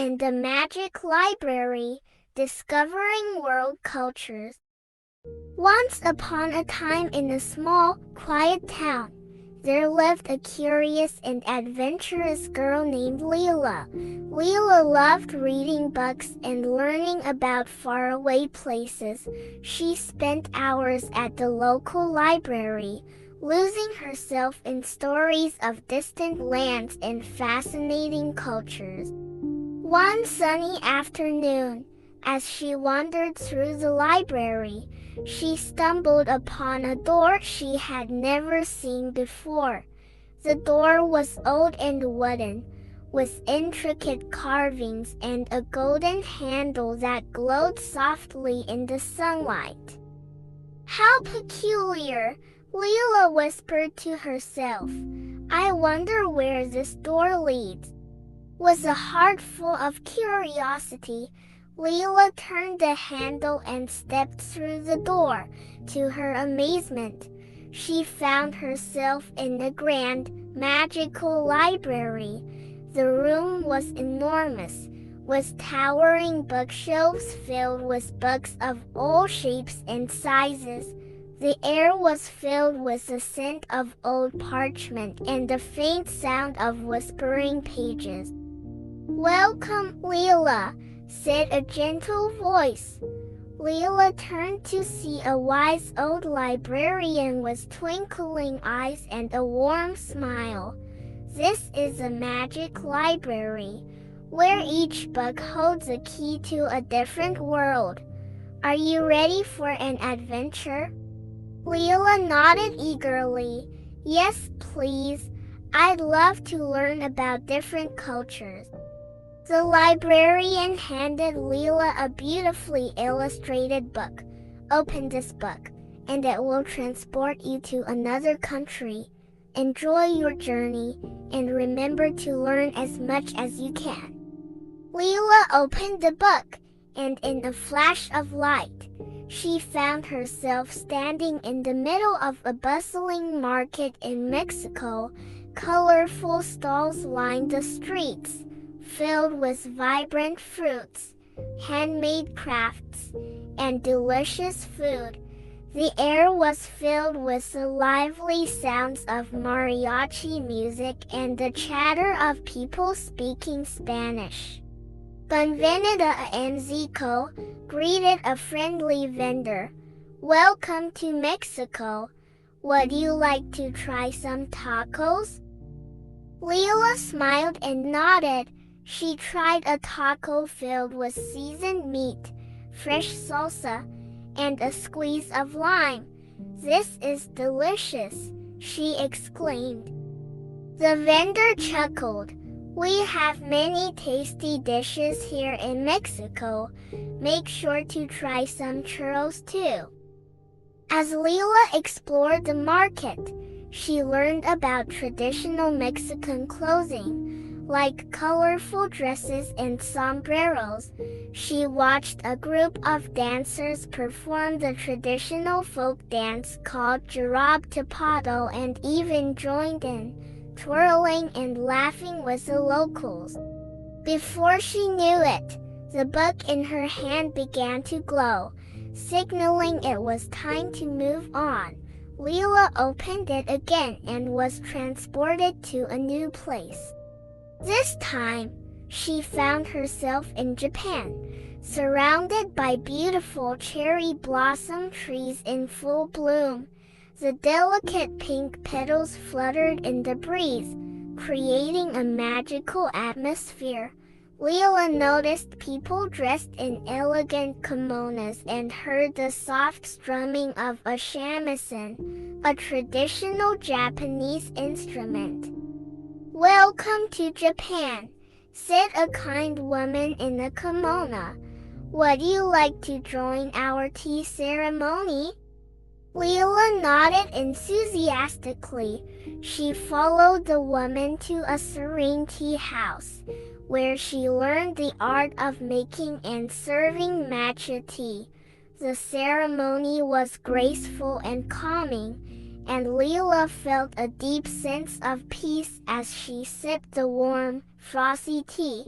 and the Magic Library, Discovering World Cultures. Once upon a time in a small, quiet town, there lived a curious and adventurous girl named Leela. Leela loved reading books and learning about faraway places. She spent hours at the local library, losing herself in stories of distant lands and fascinating cultures. One sunny afternoon, as she wandered through the library, she stumbled upon a door she had never seen before. The door was old and wooden, with intricate carvings and a golden handle that glowed softly in the sunlight. "How peculiar," Leela whispered to herself. "I wonder where this door leads." With a heart full of curiosity, Leela turned the handle and stepped through the door. To her amazement, she found herself in a grand, magical library. The room was enormous, with towering bookshelves filled with books of all shapes and sizes. The air was filled with the scent of old parchment and the faint sound of whispering pages. "Welcome, Leela," said a gentle voice. Leela turned to see a wise old librarian with twinkling eyes and a warm smile. "This is a magic library, where each book holds a key to a different world. Are you ready for an adventure?" Leela nodded eagerly. "Yes, please. I'd love to learn about different cultures." The librarian handed Leela a beautifully illustrated book. "Open this book, and it will transport you to another country. Enjoy your journey, and remember to learn as much as you can." Leela opened the book, and in a flash of light, she found herself standing in the middle of a bustling market in Mexico. Colorful stalls lined the streets, filled with vibrant fruits, handmade crafts, and delicious food. The air was filled with the lively sounds of mariachi music and the chatter of people speaking Spanish. "Bienvenida a Mexico," greeted a friendly vendor. "Welcome to Mexico. Would you like to try some tacos?" Leela smiled and nodded. She tried a taco filled with seasoned meat, fresh salsa, and a squeeze of lime. "This is delicious," she exclaimed. The vendor chuckled. "We have many tasty dishes here in Mexico. Make sure to try some churros too." As Leela explored the market, she learned about traditional Mexican clothing, like colorful dresses and sombreros. She watched a group of dancers perform the traditional folk dance called Jarabe Tapado and even joined in, twirling and laughing with the locals. Before she knew it, the book in her hand began to glow, signaling it was time to move on. Leela opened it again and was transported to a new place. This time, she found herself in Japan, surrounded by beautiful cherry blossom trees in full bloom. The delicate pink petals fluttered in the breeze, creating a magical atmosphere. Leela noticed people dressed in elegant kimonos and heard the soft strumming of a shamisen, a traditional Japanese instrument. "Welcome to Japan," said a kind woman in a kimono. "Would you like to join our tea ceremony?" Leela nodded enthusiastically. She followed the woman to a serene tea house, where she learned the art of making and serving matcha tea. The ceremony was graceful and calming, and Leela felt a deep sense of peace as she sipped the warm, frothy tea.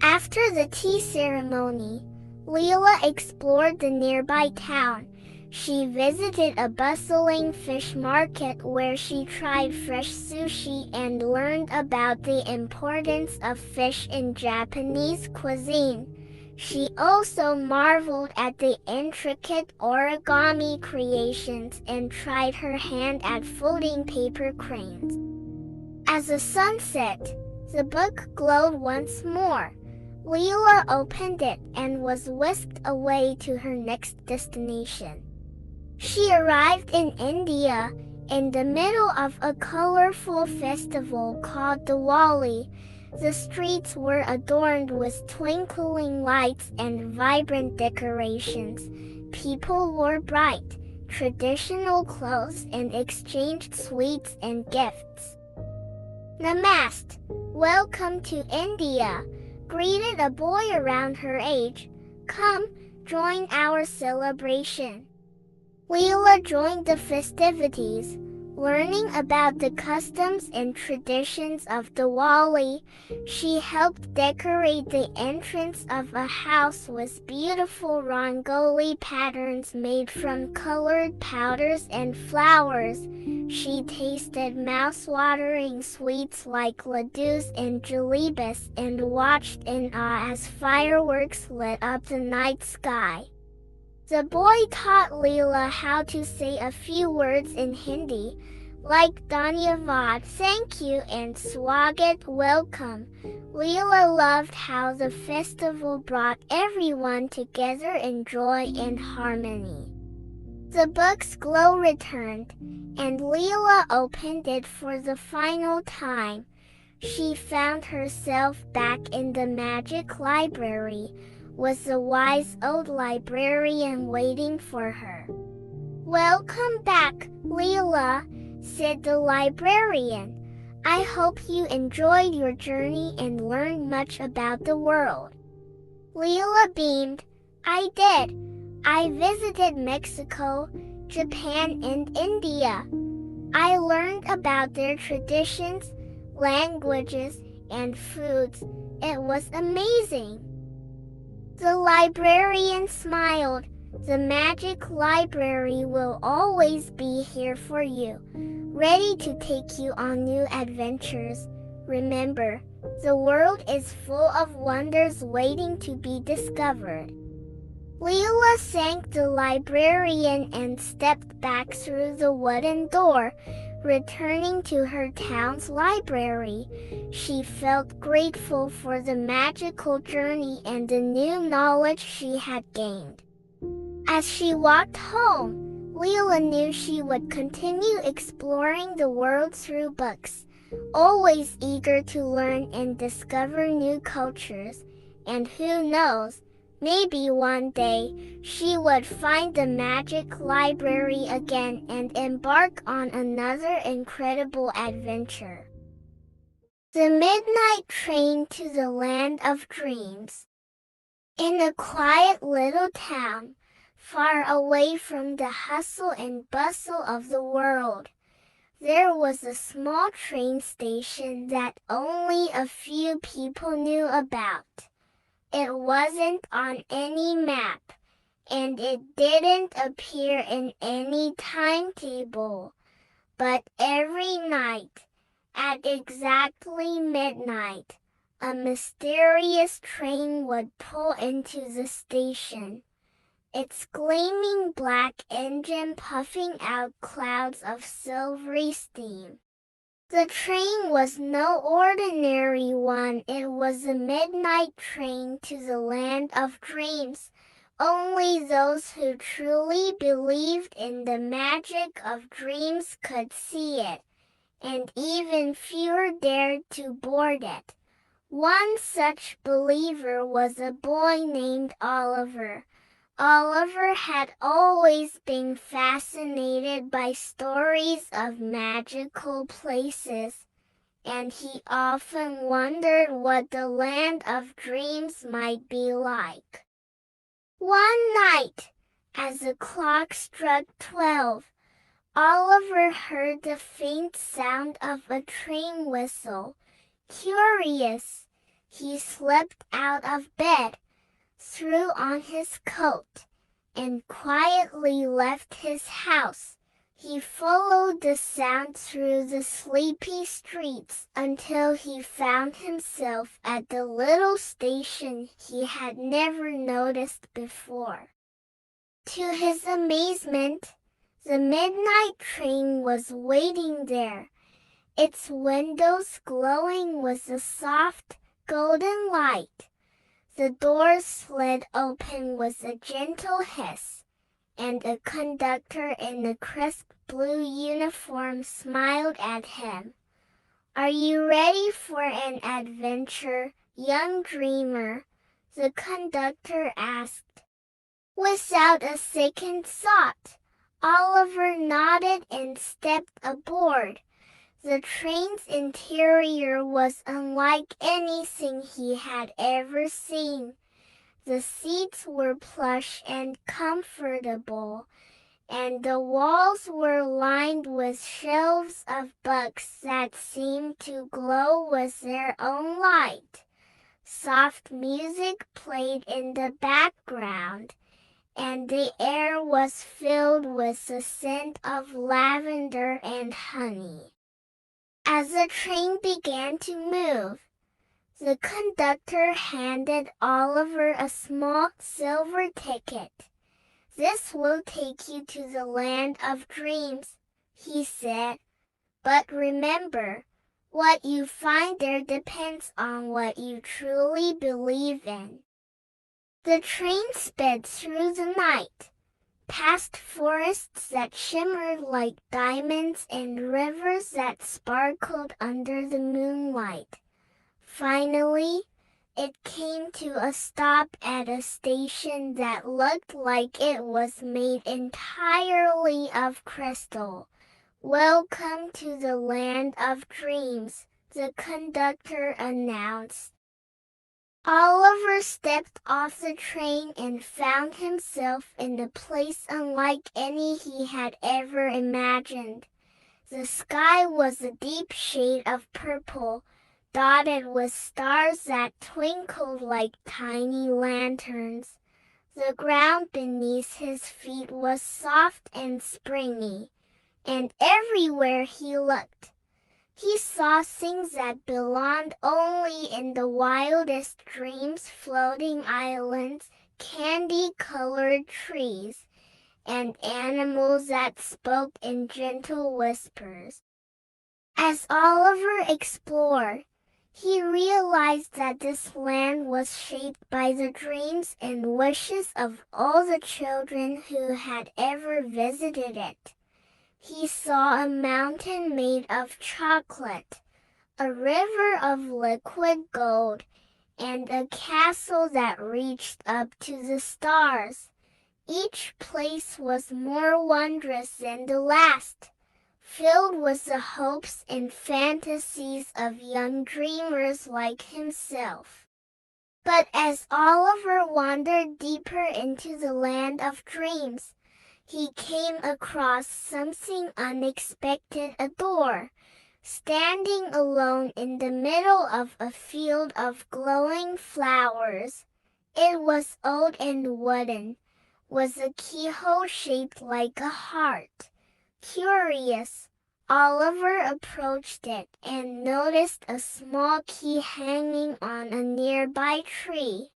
After the tea ceremony, Leela explored the nearby town. She visited a bustling fish market where she tried fresh sushi and learned about the importance of fish in Japanese cuisine. She also marveled at the intricate origami creations and tried her hand at folding paper cranes. As the sun set, the book glowed once more. Leela opened it and was whisked away to her next destination. She arrived in India, in the middle of a colorful festival called Diwali. The streets were adorned with twinkling lights and vibrant decorations. People wore bright, traditional clothes and exchanged sweets and gifts. Namaste, welcome to India, greeted a boy around her age. Come, join our celebration. Leela joined the festivities, learning about the customs and traditions of Diwali. She helped decorate the entrance of a house with beautiful rangoli patterns made from colored powders and flowers. She tasted mouth-watering sweets like laddus and jalebis and watched in awe as fireworks lit up the night sky. The boy taught Leela how to say a few words in Hindi, like Dhanyavad, thank you, and Swagat, welcome. Leela loved how the festival brought everyone together in joy and harmony. The book's glow returned, and Leela opened it for the final time. She found herself back in the magic library, with the wise old librarian waiting for her. Welcome back, Leela, said the librarian. I hope you enjoyed your journey and learned much about the world. Leela beamed. I did. I visited Mexico, Japan, and India. I learned about their traditions, languages, and foods. It was amazing. The librarian smiled. The magic library will always be here for you, ready to take you on new adventures. Remember, the world is full of wonders waiting to be discovered. Leela thanked the librarian and stepped back through the wooden door. Returning to her town's library, she felt grateful for the magical journey and the new knowledge she had gained. As she walked home, Leela knew she would continue exploring the world through books, always eager to learn and discover new cultures, and who knows, maybe one day she would find the magic library again and embark on another incredible adventure. The Midnight Train to the Land of Dreams. In a quiet little town, far away from the hustle and bustle of the world, there was a small train station that only a few people knew about. It wasn't on any map, and it didn't appear in any timetable. But every night, at exactly midnight, a mysterious train would pull into the station, its gleaming black engine puffing out clouds of silvery steam. The train was no ordinary one. It was a midnight train to the land of dreams. Only those who truly believed in the magic of dreams could see it, and even fewer dared to board it. One such believer was a boy named Oliver. Oliver had always been fascinated by stories of magical places, and he often wondered what the land of dreams might be like. One night, as the clock struck 12, Oliver heard the faint sound of a train whistle. Curious, He slipped out of bed, threw on his coat, and quietly left his house. He followed the sound through the sleepy streets until he found himself at the little station he had never noticed before. To his amazement, the midnight train was waiting there, its windows glowing with a soft, golden light. The doors slid open with a gentle hiss, and a conductor in a crisp blue uniform smiled at him. "Are you ready for an adventure, young dreamer?" the conductor asked. Without a second thought, Oliver nodded and stepped aboard. The train's interior was unlike anything he had ever seen. The seats were plush and comfortable, and the walls were lined with shelves of books that seemed to glow with their own light. Soft music played in the background, and the air was filled with the scent of lavender and honey. As the train began to move, the conductor handed Oliver a small silver ticket. "This will take you to the land of dreams," he said. "But remember, what you find there depends on what you truly believe in." The train sped through the night, past forests that shimmered like diamonds and rivers that sparkled under the moonlight. Finally, it came to a stop at a station that looked like it was made entirely of crystal. "Welcome to the land of dreams," the conductor announced. Oliver stepped off the train and found himself in a place unlike any he had ever imagined. The sky was a deep shade of purple, dotted with stars that twinkled like tiny lanterns. The ground beneath his feet was soft and springy, and everywhere he looked, he saw things that belonged only in the wildest dreams: floating islands, candy-colored trees, and animals that spoke in gentle whispers. As Oliver explored, he realized that this land was shaped by the dreams and wishes of all the children who had ever visited it. He saw a mountain made of chocolate, a river of liquid gold, and a castle that reached up to the stars. Each place was more wondrous than the last, filled with the hopes and fantasies of young dreamers like himself. But as Oliver wandered deeper into the land of dreams, he came across something unexpected: a door, standing alone in the middle of a field of glowing flowers. It was old and wooden, with a keyhole shaped like a heart. Curious, Oliver approached it and noticed a small key hanging on a nearby tree.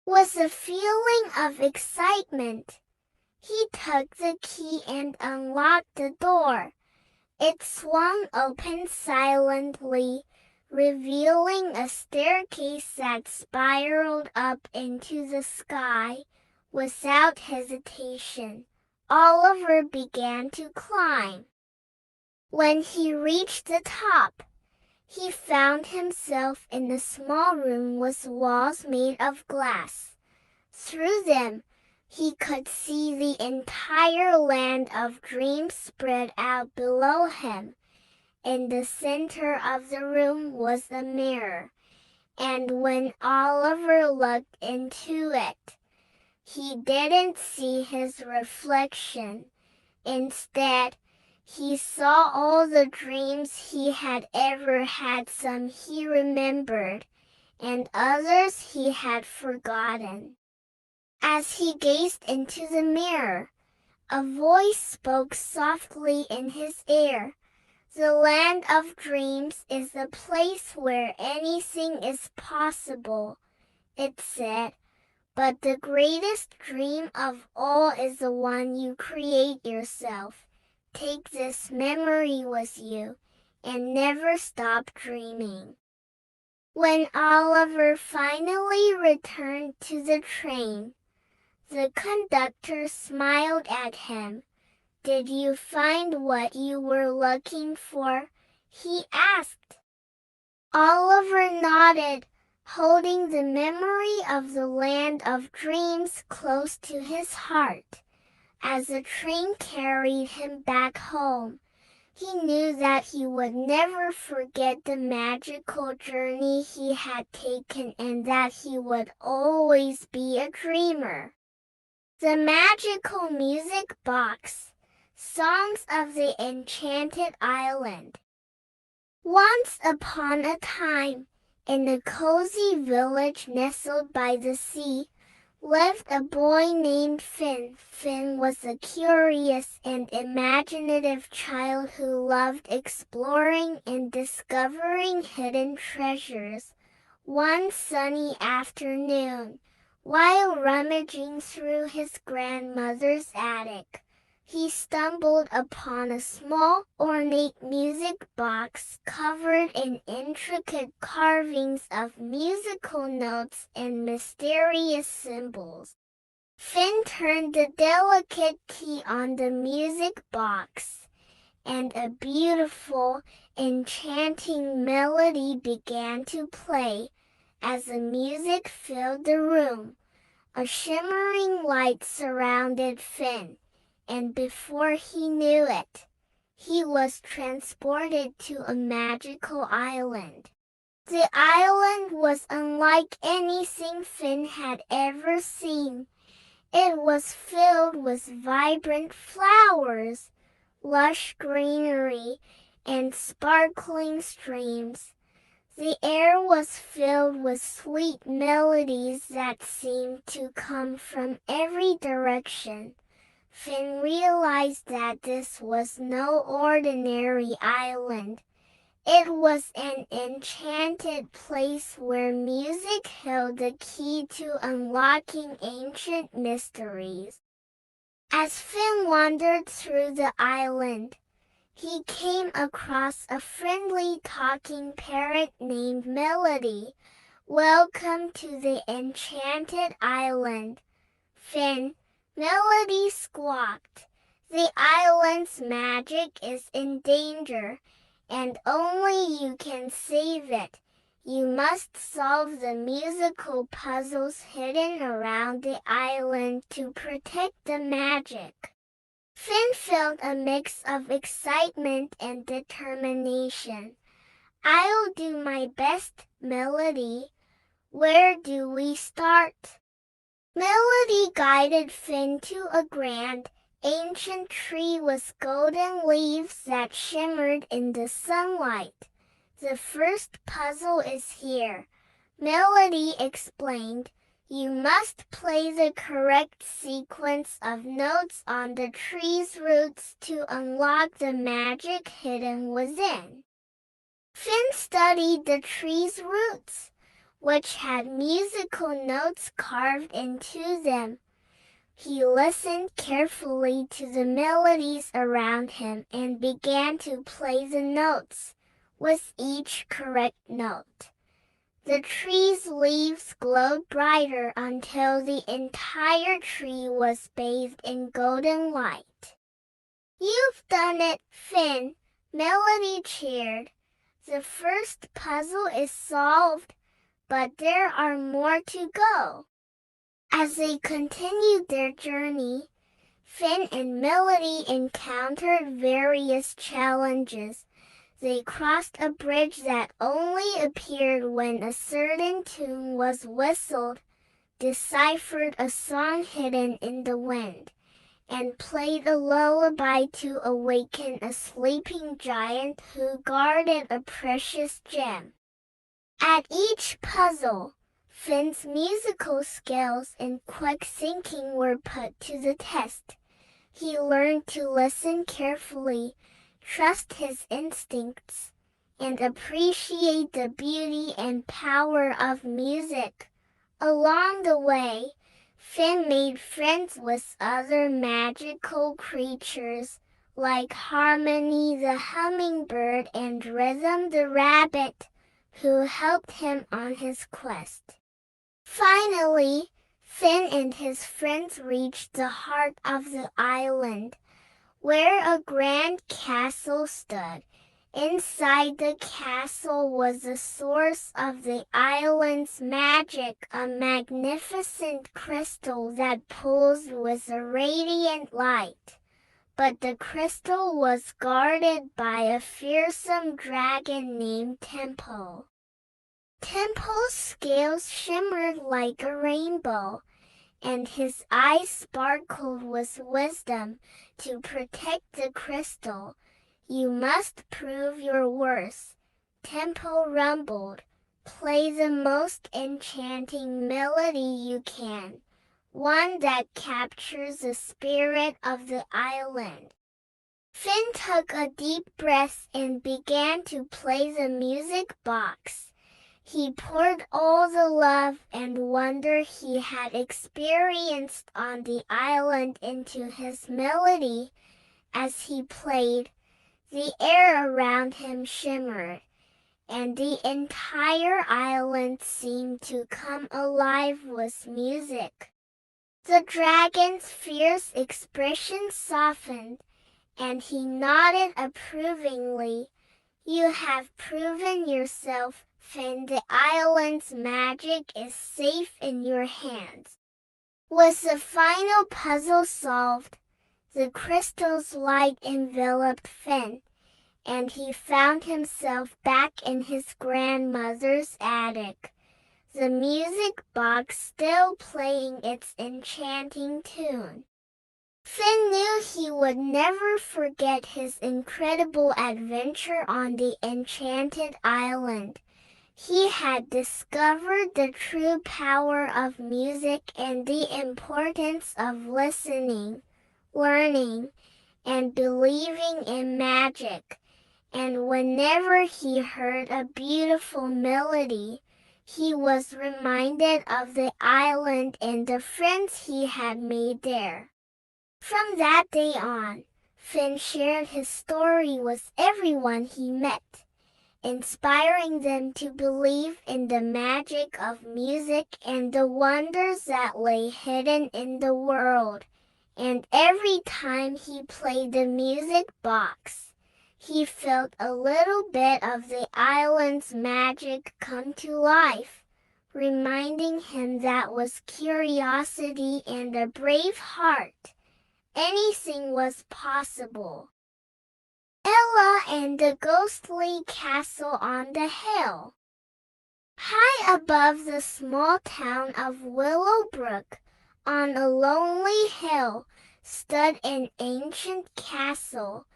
With a feeling of excitement, he took the key and unlocked the door. It swung open silently, revealing a staircase that spiraled up into the sky. Without hesitation, Oliver began to climb. When he reached the top, he found himself in a small room with walls made of glass. Through them, he could see the entire land of dreams spread out below him. In the center of the room was a mirror, and when Oliver looked into it, he didn't see his reflection. Instead, he saw all the dreams he had ever had. Some he remembered, and others he had forgotten. As he gazed into the mirror, a voice spoke softly in his ear. The land of dreams is the place where anything is possible, it said, but the greatest dream of all is the one you create yourself. Take this memory with you, and never stop dreaming. When Oliver finally returned to the train, the conductor smiled at him. Did you find what you were looking for? He asked. Oliver nodded, holding the memory of the land of dreams close to his heart. As the train carried him back home, he knew that he would never forget the magical journey he had taken and that he would always be a dreamer. The Magical Music Box. Songs of the Enchanted Island. Once upon a time, in a cozy village nestled by the sea, lived a boy named Finn. Finn was a curious and imaginative child who loved exploring and discovering hidden treasures. One sunny afternoon, while rummaging through his grandmother's attic, he stumbled upon a small, ornate music box covered in intricate carvings of musical notes and mysterious symbols. Finn turned the delicate key on the music box, and a beautiful, enchanting melody began to play. As the music filled the room, a shimmering light surrounded Finn, and before he knew it, he was transported to a magical island. The island was unlike anything Finn had ever seen. It was filled with vibrant flowers, lush greenery, and sparkling streams. The air was filled with sweet melodies that seemed to come from every direction. Finn realized that this was no ordinary island. It was an enchanted place where music held the key to unlocking ancient mysteries. As Finn wandered through the island, he came across a friendly talking parrot named Melody. Welcome to the Enchanted Island, Finn, Melody squawked. The island's magic is in danger, and only you can save it. You must solve the musical puzzles hidden around the island to protect the magic. Finn felt a mix of excitement and determination. I'll do my best, Melody. Where do we start? Melody guided Finn to a grand, ancient tree with golden leaves that shimmered in the sunlight. The first puzzle is here, Melody explained. You must play the correct sequence of notes on the tree's roots to unlock the magic hidden within. Finn studied the tree's roots, which had musical notes carved into them. He listened carefully to the melodies around him and began to play the notes, with each correct note. The tree's leaves glowed brighter until the entire tree was bathed in golden light. You've done it, Finn, Melody cheered. The first puzzle is solved, but there are more to go. As they continued their journey, Finn and Melody encountered various challenges. They crossed a bridge that only appeared when a certain tune was whistled, deciphered a song hidden in the wind, and played a lullaby to awaken a sleeping giant who guarded a precious gem. At each puzzle, Finn's musical skills and quick thinking were put to the test. He learned to listen carefully, trust his instincts, and appreciate the beauty and power of music. Along the way, Finn made friends with other magical creatures, like Harmony the hummingbird and Rhythm the rabbit, who helped him on his quest. Finally, Finn and his friends reached the heart of the island, where a grand castle stood. Inside the castle was the source of the island's magic, a magnificent crystal that pulsed with a radiant light. But the crystal was guarded by a fearsome dragon named Tempo. Tempo's scales shimmered like a rainbow, and his eyes sparkled with wisdom. To protect the crystal, you must prove your worth. Tempo rumbled. Play the most enchanting melody you can, one that captures the spirit of the island. Finn took a deep breath and began to play the music box. He poured all the love and wonder he had experienced on the island into his melody. As he played, the air around him shimmered, and the entire island seemed to come alive with music. The dragon's fierce expression softened, and he nodded approvingly. You have proven yourself, Finn. The island's magic is safe in your hands. With the final puzzle solved, the crystal's light enveloped Finn, and he found himself back in his grandmother's attic, the music box still playing its enchanting tune. Finn knew he would never forget his incredible adventure on the enchanted island. He had discovered the true power of music and the importance of listening, learning, and believing in magic. And whenever he heard a beautiful melody, he was reminded of the island and the friends he had made there. From that day on, Finn shared his story with everyone he met, inspiring them to believe in the magic of music and the wonders that lay hidden in the world. And every time he played the music box, he felt a little bit of the island's magic come to life, reminding him that with curiosity and a brave heart, anything was possible. Ella and the ghostly castle on the hill. High above the small town of Willowbrook, on a lonely hill, stood an ancient castle.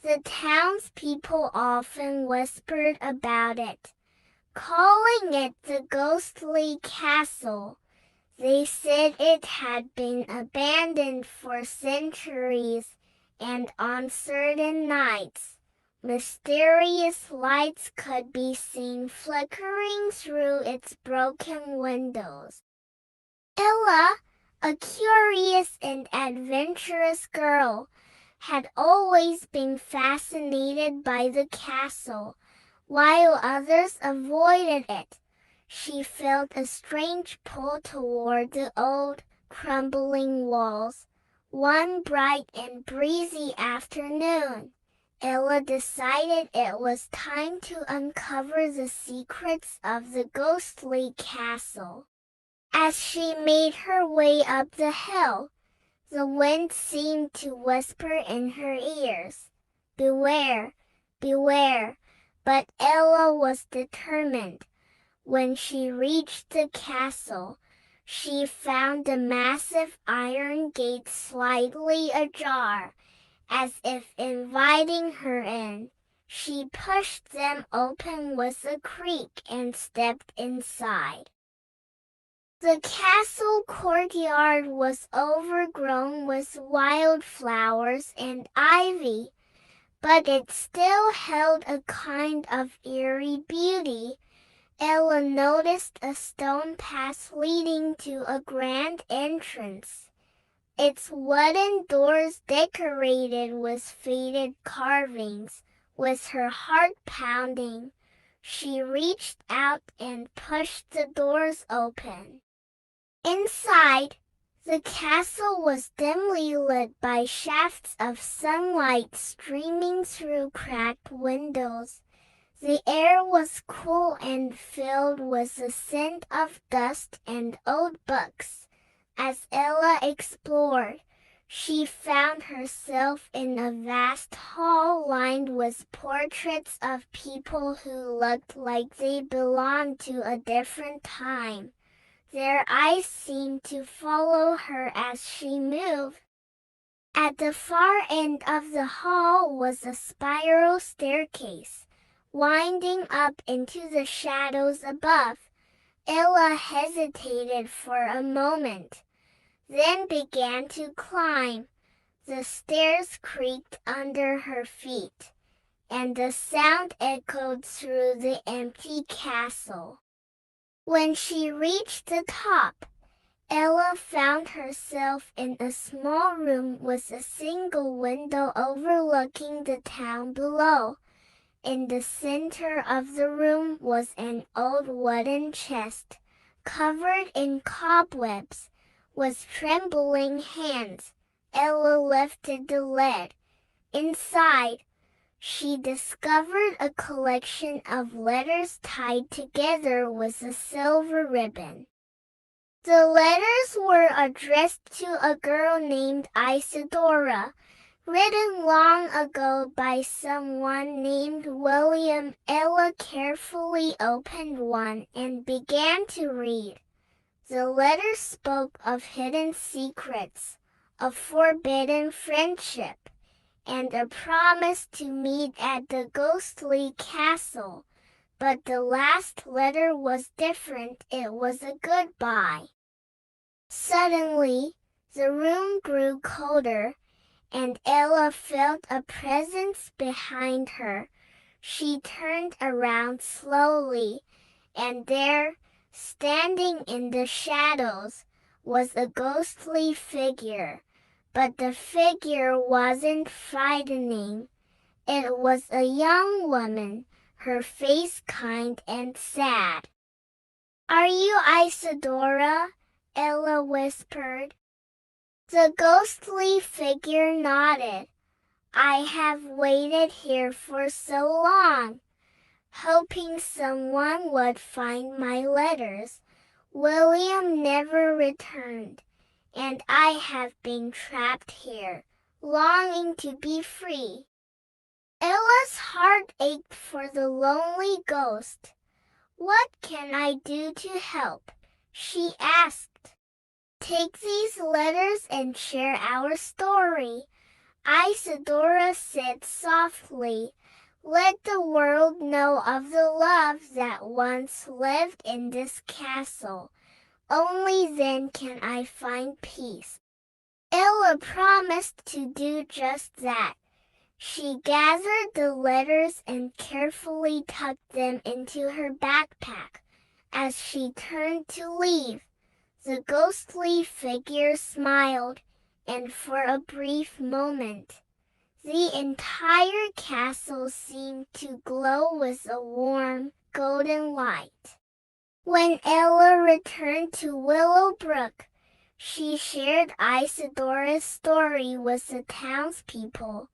The townspeople often whispered about it, calling it the ghostly castle. They said it had been abandoned for centuries, and on certain nights, mysterious lights could be seen flickering through its broken windows. Ella, a curious and adventurous girl, had always been fascinated by the castle, while others avoided it. She felt a strange pull toward the old, crumbling walls. One bright and breezy afternoon, Ella decided it was time to uncover the secrets of the ghostly castle. As she made her way up the hill, the wind seemed to whisper in her ears, "Beware, beware," but Ella was determined. When she reached the castle, she found the massive iron gate slightly ajar, as if inviting her in. She pushed them open with a creak and stepped inside. The castle courtyard was overgrown with wildflowers and ivy, but it still held a kind of eerie beauty. Ella noticed a stone path leading to a grand entrance, its wooden doors decorated with faded carvings. With her heart pounding, she reached out and pushed the doors open. Inside, the castle was dimly lit by shafts of sunlight streaming through cracked windows. The air was cool and filled with the scent of dust and old books. As Ella explored, she found herself in a vast hall lined with portraits of people who looked like they belonged to a different time. Their eyes seemed to follow her as she moved. At the far end of the hall was a spiral staircase, winding up into the shadows above. Ella hesitated for a moment, then began to climb. The stairs creaked under her feet, and the sound echoed through the empty castle. When she reached the top, Ella found herself in a small room with a single window overlooking the town below. In the center of the room was an old wooden chest, covered in cobwebs. With trembling hands, Ella lifted the lid. Inside, she discovered a collection of letters tied together with a silver ribbon. The letters were addressed to a girl named Isadora, written long ago by someone named William. Ella carefully opened one and began to read. The letter spoke of hidden secrets, a forbidden friendship, and a promise to meet at the ghostly castle. But the last letter was different. It was a goodbye. Suddenly, the room grew colder, and Ella felt a presence behind her. She turned around slowly, and there, standing in the shadows, was a ghostly figure. But the figure wasn't frightening. It was a young woman, her face kind and sad. "Are you Isadora?" Ella whispered. The ghostly figure nodded. "I have waited here for so long, hoping someone would find my letters. William never returned, and I have been trapped here, longing to be free." Ella's heart ached for the lonely ghost. "What can I do to help?" she asked. "Take these letters and share our story," Isadora said softly. "Let the world know of the love that once lived in this castle. Only then can I find peace." Ella promised to do just that. She gathered the letters and carefully tucked them into her backpack. As she turned to leave, the ghostly figure smiled, and for a brief moment, the entire castle seemed to glow with a warm, golden light. When Ella returned to Willowbrook, she shared Isadora's story with the townspeople.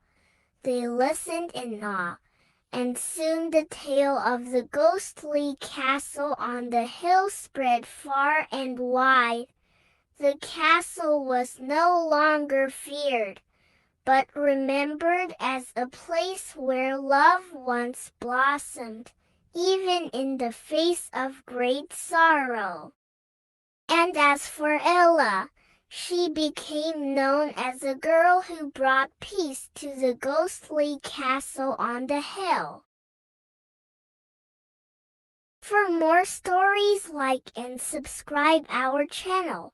They listened in awe, and soon the tale of the ghostly castle on the hill spread far and wide. The castle was no longer feared, but remembered as a place where love once blossomed, even in the face of great sorrow. And as for Ella, She became known as the girl who brought peace to the ghostly castle on the hill. For more stories, like and subscribe our channel.